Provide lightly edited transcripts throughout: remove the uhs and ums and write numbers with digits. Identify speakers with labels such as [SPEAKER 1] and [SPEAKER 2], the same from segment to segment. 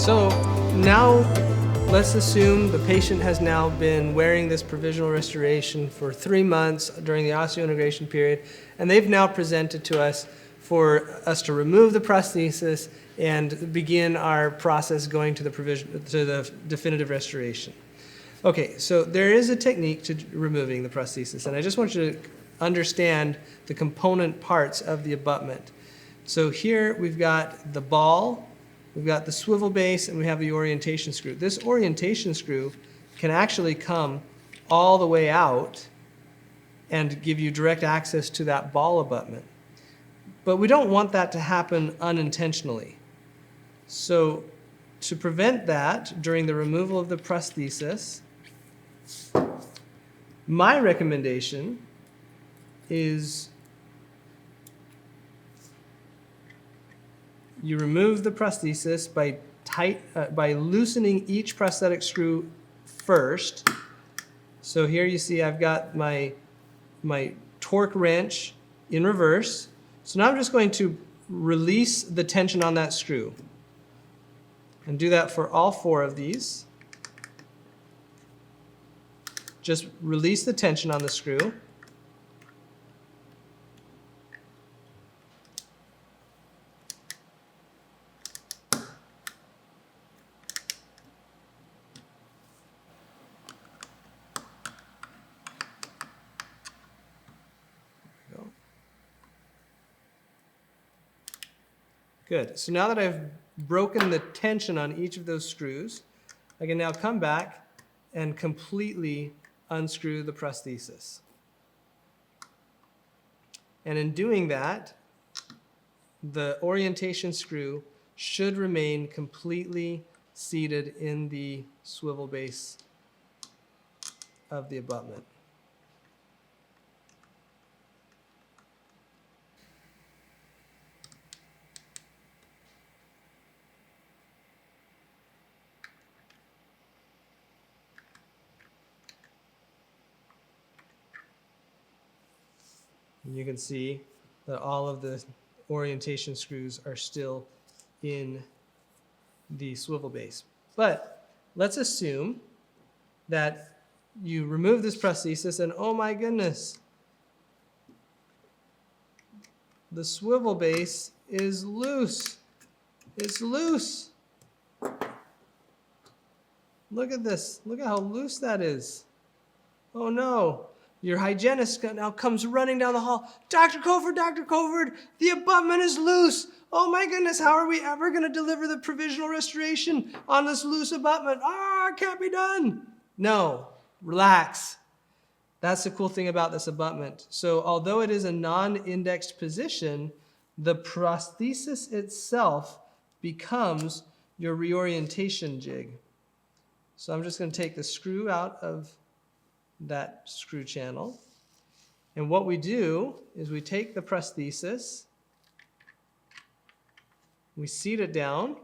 [SPEAKER 1] So now let's assume the patient has now been wearing this provisional restoration for 3 months during the osseointegration period, and they've now presented to us for us to remove the prosthesis and begin our process going to the definitive restoration. Okay, so there is a technique to removing the prosthesis, and I just want you to understand the component parts of the abutment. So here we've got the ball, we've got the swivel base, and we have the orientation screw. This orientation screw can actually come all the way out and give you direct access to that ball abutment. But we don't want that to happen unintentionally. So to prevent that during the removal of the prosthesis, my recommendation is you remove the prosthesis by loosening each prosthetic screw first. So here you see I've got my torque wrench in reverse. So now I'm just going to release the tension on that screw and do that for all 4 of these. Just release the tension on the screw. Good. So now that I've broken the tension on each of those screws, I can now come back and completely unscrew the prosthesis. And in doing that, the orientation screw should remain completely seated in the swivel base of the abutment. You can see that all of the orientation screws are still in the swivel base. But let's assume that you remove this prosthesis and oh my goodness, the swivel base is loose. It's loose. Look at this. Look at how loose that is. Oh no. Your hygienist now comes running down the hall. Dr. Kofford, the abutment is loose. Oh my goodness, how are we ever going to deliver the provisional restoration on this loose abutment? It can't be done. No, relax. That's the cool thing about this abutment. So although it is a non-indexed position, the prosthesis itself becomes your reorientation jig. So I'm just going to take the screw out of that screw channel. And what we do is we take the prosthesis, we seat it down,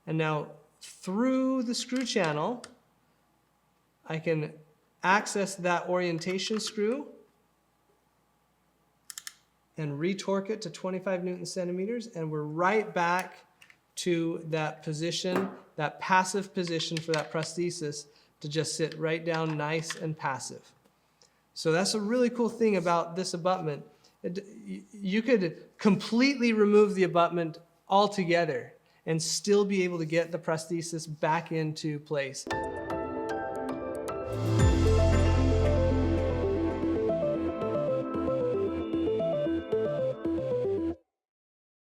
[SPEAKER 1] and now through the screw channel, I can access that orientation screw and retorque it to 25 Newton centimeters, and we're right back to that position, that passive position for that prosthesis to just sit right down nice and passive. So that's a really cool thing about this abutment. You could completely remove the abutment altogether and still be able to get the prosthesis back into place.